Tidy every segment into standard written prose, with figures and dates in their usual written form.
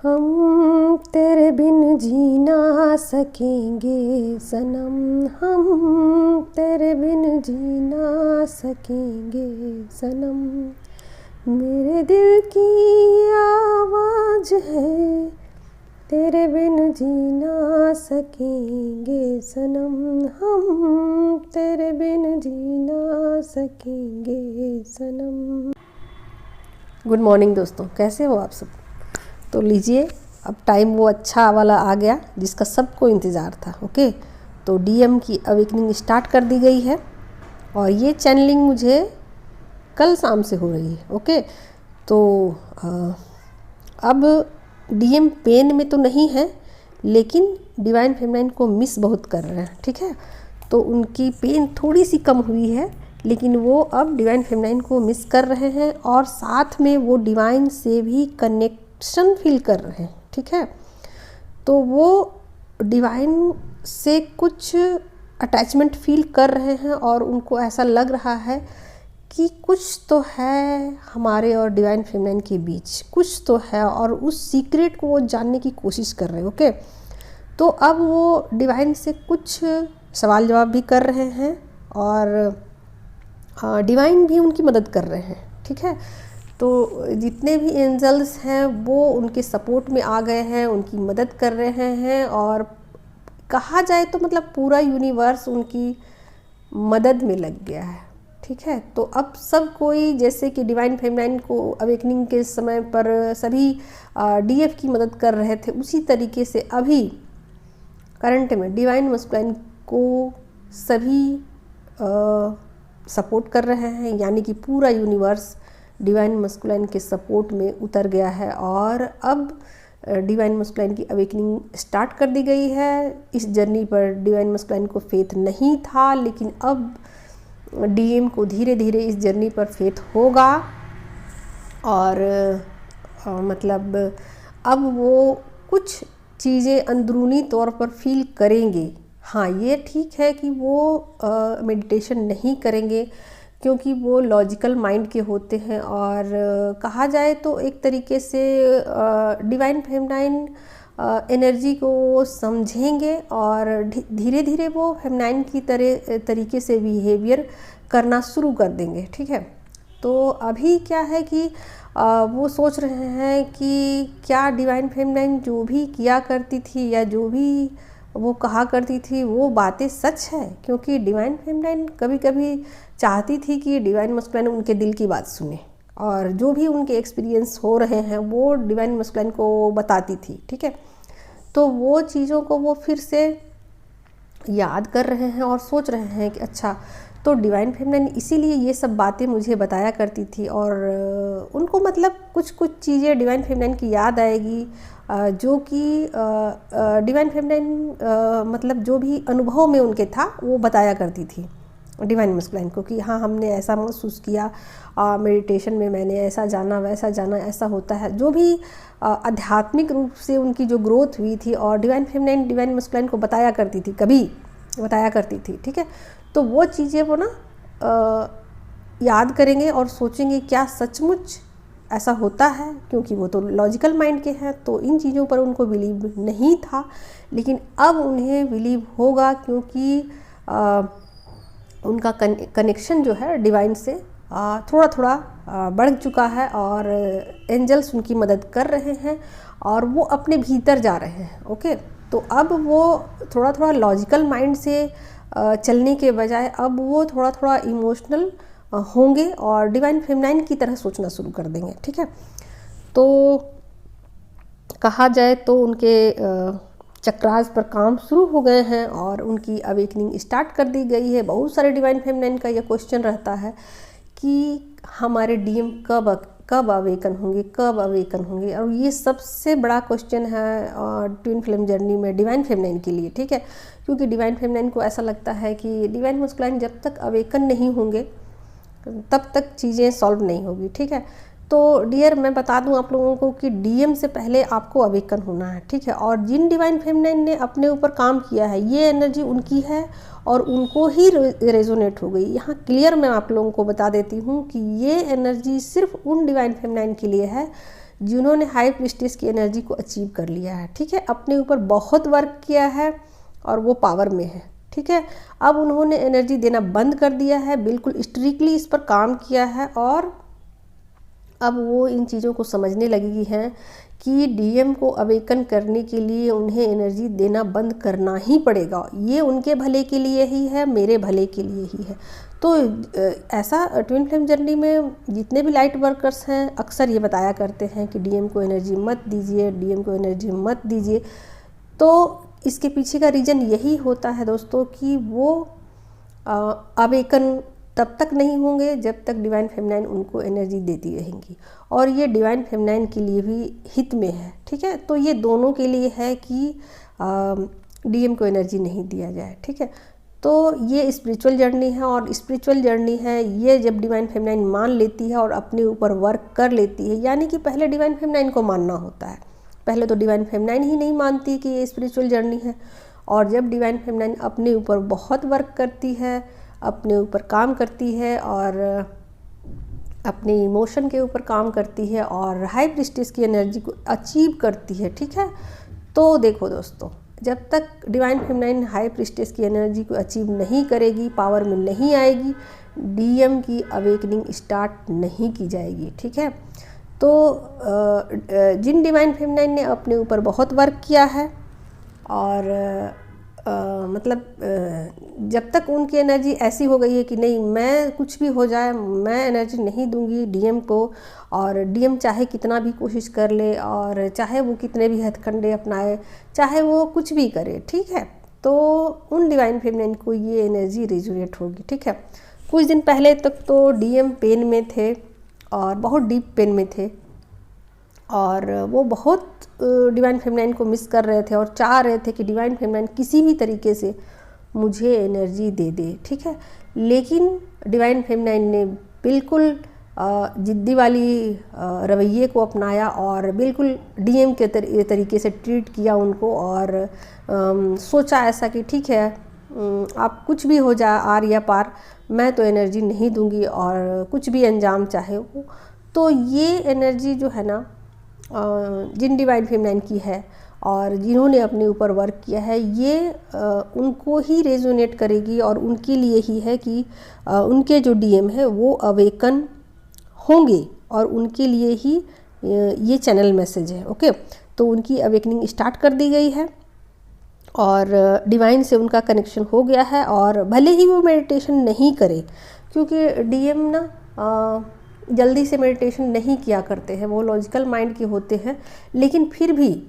हम तेरे बिन जी ना सकेंगे सनम, हम तेरे बिन जी ना सकेंगे सनम। मेरे दिल की आवाज़ है, तेरे बिन जी ना सकेंगे सनम, हम तेरे बिन जी ना सकेंगे सनम। गुड मॉर्निंग दोस्तों, कैसे हो आप सब। तो लीजिए, अब टाइम वो अच्छा वाला आ गया जिसका सबको इंतज़ार था। ओके, तो डीएम की अवेकनिंग स्टार्ट कर दी गई है और ये चैनलिंग मुझे कल शाम से हो रही है। ओके, तो अब डीएम पेन में तो नहीं है, लेकिन डिवाइन फेमिनाइन को मिस बहुत कर रहे हैं। ठीक है, तो उनकी पेन थोड़ी सी कम हुई है, लेकिन वो अब डिवाइन फेमिनाइन को मिस कर रहे हैं और साथ में वो डिवाइन से भी कनेक्शन फील कर रहे हैं। ठीक है, तो वो डिवाइन से कुछ अटैचमेंट फील कर रहे हैं और उनको ऐसा लग रहा है कि कुछ तो है हमारे और डिवाइन फेमिनाइन के बीच, कुछ तो है, और उस सीक्रेट को वो जानने की कोशिश कर रहे हैं। ओके, तो अब वो डिवाइन से कुछ सवाल जवाब भी कर रहे हैं और डिवाइन भी उनकी मदद कर रहे हैं। ठीक है, तो जितने भी एंजल्स हैं वो उनके सपोर्ट में आ गए हैं, उनकी मदद कर रहे हैं, और कहा जाए तो मतलब पूरा यूनिवर्स उनकी मदद में लग गया है। ठीक है, तो अब सब कोई, जैसे कि डिवाइन फेमिनाइन को अवेकनिंग के समय पर सभी डीएफ की मदद कर रहे थे, उसी तरीके से अभी करंट में डिवाइन मस्कुलाइन को सभी सपोर्ट कर रहे हैं, यानी कि पूरा यूनिवर्स डिवाइन मस्कुलाइन के सपोर्ट में उतर गया है और अब डिवाइन मस्कुलाइन की अवेकनिंग स्टार्ट कर दी गई है। इस जर्नी पर डिवाइन मस्कुलाइन को फेथ नहीं था, लेकिन अब डीएम को धीरे धीरे इस जर्नी पर फेथ होगा और मतलब अब वो कुछ चीज़ें अंदरूनी तौर पर फील करेंगे। हाँ, ये ठीक है कि वो मेडिटेशन नहीं करेंगे क्योंकि वो लॉजिकल माइंड के होते हैं, और कहा जाए तो एक तरीके से डिवाइन फेमिनाइन एनर्जी को वो समझेंगे और धीरे धीरे वो फेमिनाइन की तरीके से बिहेवियर करना शुरू कर देंगे। ठीक है, तो अभी क्या है कि वो सोच रहे हैं कि क्या डिवाइन फेमिनाइन जो भी किया करती थी या जो भी वो कहा करती थी वो बातें सच है, क्योंकि डिवाइन फेमिनाइन कभी कभी चाहती थी कि डिवाइन मस्कुलाइन उनके दिल की बात सुने और जो भी उनके एक्सपीरियंस हो रहे हैं वो डिवाइन मस्कुलाइन को बताती थी। ठीक है, तो वो चीज़ों को वो फिर से याद कर रहे हैं और सोच रहे हैं कि अच्छा, तो डिवाइन फेमिनाइन इसीलिए ये सब बातें मुझे बताया करती थी, और उनको मतलब कुछ कुछ चीज़ें डिवाइन फेमिनाइन की याद आएगी जो कि डिवाइन फेमिनाइन मतलब जो भी अनुभव में उनके था वो बताया करती थी डिवाइन मस्कुलाइन को कि हाँ, हमने ऐसा महसूस किया, मेडिटेशन में मैंने ऐसा जाना, वैसा जाना, ऐसा होता है। जो भी आध्यात्मिक रूप से उनकी जो ग्रोथ हुई थी और डिवाइन फेमिनाइन डिवाइन मस्कुलाइन को बताया करती थी, कभी बताया करती थी। ठीक है, तो वो चीज़ें वो ना याद करेंगे और सोचेंगे क्या सचमुच ऐसा होता है, क्योंकि वो तो लॉजिकल माइंड के हैं, तो इन चीज़ों पर उनको बिलीव नहीं था, लेकिन अब उन्हें बिलीव होगा क्योंकि उनका कनेक्शन जो है डिवाइन से थोड़ा थोड़ा बढ़ चुका है और एंजल्स उनकी मदद कर रहे हैं और वो अपने भीतर जा रहे हैं। ओके, तो अब वो थोड़ा थोड़ा लॉजिकल माइंड से चलने के बजाय अब वो थोड़ा थोड़ा इमोशनल होंगे और डिवाइन फेमिनाइन की तरह सोचना शुरू कर देंगे। ठीक है, तो कहा जाए तो उनके चक्रास पर काम शुरू हो गए हैं और उनकी अवेकनिंग स्टार्ट कर दी गई है। बहुत सारे डिवाइन फेमिनाइन का यह क्वेश्चन रहता है कि हमारे डीएम कब अवेकन होंगे, कब अवेकन होंगे, और ये सबसे बड़ा क्वेश्चन है ट्विन फ्लेम जर्नी में डिवाइन फेमिनाइन के लिए। ठीक है, क्योंकि डिवाइन फेमिनाइन को ऐसा लगता है कि डिवाइन मस्कुलाइन जब तक अवेकन नहीं होंगे तब तक चीज़ें सॉल्व नहीं होगी। ठीक है, तो डियर मैं बता दूं आप लोगों को कि डीएम से पहले आपको अवेकन होना है। ठीक है, और जिन डिवाइन फेमिनाइन ने अपने ऊपर काम किया है ये एनर्जी उनकी है और उनको ही रेजोनेट हो गई। यहाँ क्लियर मैं आप लोगों को बता देती हूँ कि ये एनर्जी सिर्फ उन डिवाइन फेमिनाइन के लिए है जिन्होंने हाई प्रीस्टिस की एनर्जी को अचीव कर लिया है, ठीक है, अपने ऊपर बहुत वर्क किया है और वो पावर में है, ठीक है। अब उन्होंने एनर्जी देना बंद कर दिया है, बिल्कुल स्ट्रिक्टली इस पर काम किया है और अब वो इन चीज़ों को समझने लगी हैं कि डीएम को अवेकन करने के लिए उन्हें एनर्जी देना बंद करना ही पड़ेगा। ये उनके भले के लिए ही है, मेरे भले के लिए ही है। तो ऐसा ट्विन फ्लेम जर्नी में जितने भी लाइट वर्कर्स हैं अक्सर ये बताया करते हैं कि डीएम को एनर्जी मत दीजिए, डीएम को एनर्जी मत दीजिए। तो इसके पीछे का रीज़न यही होता है दोस्तों कि वो अवेकन तब तक नहीं होंगे जब तक डिवाइन फेमिनाइन उनको एनर्जी देती रहेंगी, और ये डिवाइन फेमिनाइन के लिए भी हित में है, ठीक है। तो ये दोनों के लिए है कि डीएम को एनर्जी नहीं दिया जाए, ठीक है। तो ये स्पिरिचुअल जर्नी है, और स्पिरिचुअल जर्नी है ये जब डिवाइन फेमिनाइन मान लेती है और अपने ऊपर वर्क कर लेती है। यानी कि पहले डिवाइन फेमिनाइन को मानना होता है, पहले तो डिवाइन फेमिनाइन ही नहीं मानती कि ये स्पिरिचुअल जर्नी है, और जब डिवाइन फेमिनाइन अपने ऊपर बहुत वर्क करती है, अपने ऊपर काम करती है और अपने इमोशन के ऊपर काम करती है और हाई प्रीस्टिस की एनर्जी को अचीव करती है, ठीक है। तो देखो दोस्तों, जब तक डिवाइन फेमिनाइन हाई प्रीस्टिस की एनर्जी को अचीव नहीं करेगी, पावर में नहीं आएगी, डीएम की अवेकनिंग स्टार्ट नहीं की जाएगी, ठीक है। तो जिन डिवाइन फेमिनाइन ने अपने ऊपर बहुत वर्क किया है और जब तक उनकी एनर्जी ऐसी हो गई है कि नहीं, मैं कुछ भी हो जाए मैं एनर्जी नहीं दूंगी डीएम को, और डीएम चाहे कितना भी कोशिश कर ले और चाहे वो कितने भी हथकंडे अपनाए, चाहे वो कुछ भी करे, ठीक है, तो उन डिवाइन फेमिनाइन को ये एनर्जी रेजोनेट होगी, ठीक है। कुछ दिन पहले तक तो डीएम पेन में थे और बहुत डीप पेन में थे, और वो बहुत डिवाइन फेमिनाइन को मिस कर रहे थे और चाह रहे थे कि डिवाइन फेमिनाइन किसी भी तरीके से मुझे एनर्जी दे दे, ठीक है। लेकिन डिवाइन फेमिनाइन ने बिल्कुल जिद्दी वाली रवैये को अपनाया और बिल्कुल डीएम के तरीके से ट्रीट किया उनको, और सोचा ऐसा कि ठीक है, आप कुछ भी हो जाए आर या पार, मैं तो एनर्जी नहीं दूंगी और कुछ भी अंजाम चाहे हो। तो ये एनर्जी जो है ना जिन डिवाइन फेमिनाइन की है और जिन्होंने अपने ऊपर वर्क किया है, ये उनको ही रेजोनेट करेगी और उनके लिए ही है कि उनके जो डीएम है वो अवेकन होंगे, और उनके लिए ही ये चैनल मैसेज है, ओके। तो उनकी अवेकनिंग स्टार्ट कर दी गई है और डिवाइन से उनका कनेक्शन हो गया है, और भले ही वो मेडिटेशन नहीं करे, क्योंकि डीएम ना जल्दी से मेडिटेशन नहीं किया करते हैं, वो लॉजिकल माइंड के होते हैं, लेकिन फिर भी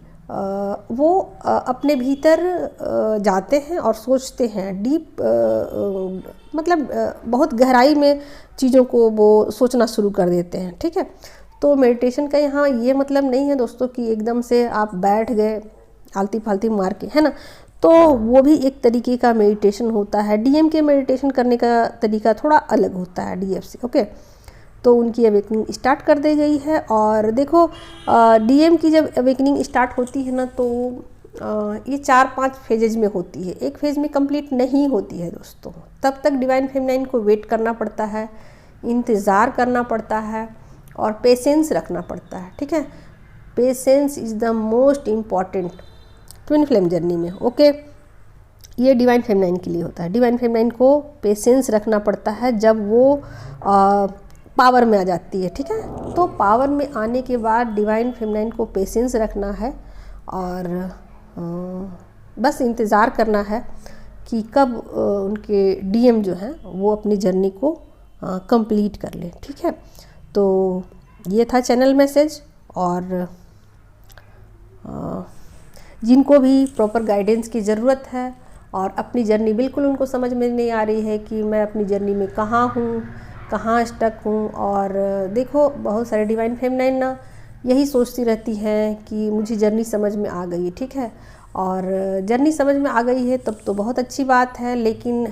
वो अपने भीतर जाते हैं और सोचते हैं डीप, मतलब बहुत गहराई में चीज़ों को वो सोचना शुरू कर देते हैं, ठीक है। तो मेडिटेशन का यहाँ ये मतलब नहीं है दोस्तों कि एकदम से आप बैठ गए आलती फालती मार के, है ना। तो वो भी एक तरीके का मेडिटेशन होता है। डीएम के मेडिटेशन करने का तरीका थोड़ा अलग होता है डीएफ से, ओके। तो उनकी अवेकनिंग स्टार्ट कर दी गई है, और देखो डीएम की जब अवेकनिंग स्टार्ट होती है ना, तो ये 4-5 फेजेज में होती है, एक फेज़ में कंप्लीट नहीं होती है दोस्तों। तब तक डिवाइन फेमिनाइन को वेट करना पड़ता है, इंतज़ार करना पड़ता है और पेशेंस रखना पड़ता है, ठीक है। Patience is the most important twin flame journey में, ओके। ये डिवाइन फेमिनाइन के लिए होता है। डिवाइन फेमिनाइन को पेशेंस रखना पड़ता है जब वो पावर में आ जाती है, ठीक है। तो पावर में आने के बाद डिवाइन फेमिनाइन को पेशेंस रखना है और बस इंतज़ार करना है कि कब उनके डीएम जो हैं वो अपनी जर्नी को कंप्लीट कर लें, ठीक है। तो ये था चैनल मैसेज, और जिनको भी प्रॉपर गाइडेंस की ज़रूरत है और अपनी जर्नी बिल्कुल उनको समझ में नहीं आ रही है कि मैं अपनी जर्नी में कहाँ हूँ, कहाँ स्टक हूँ, और देखो बहुत सारे डिवाइन फेमिनाइन ना यही सोचती रहती हैं कि मुझे जर्नी समझ में आ गई, ठीक है। और जर्नी समझ में आ गई है तब तो बहुत अच्छी बात है, लेकिन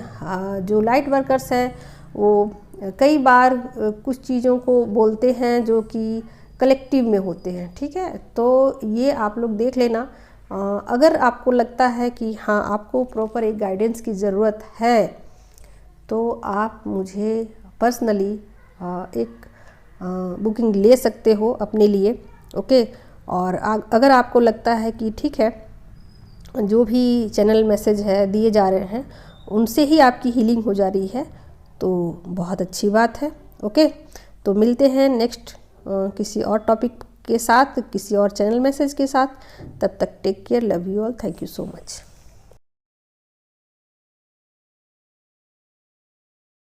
जो लाइट वर्कर्स हैं वो कई बार कुछ चीज़ों को बोलते हैं जो कि कलेक्टिव में होते हैं, ठीक है। तो ये आप लोग देख लेना, अगर आपको लगता है कि हाँ आपको प्रॉपर एक गाइडेंस की ज़रूरत है, तो आप मुझे पर्सनली एक बुकिंग ले सकते हो अपने लिए, ओके। और अगर आपको लगता है कि ठीक है, जो भी चैनल मैसेज है दिए जा रहे हैं उनसे ही आपकी हीलिंग हो जा रही है, तो बहुत अच्छी बात है। ओके, तो मिलते हैं नेक्स्ट किसी और टॉपिक के साथ, किसी और चैनल मैसेज के साथ। तब तक take care, love you all, thank you so much.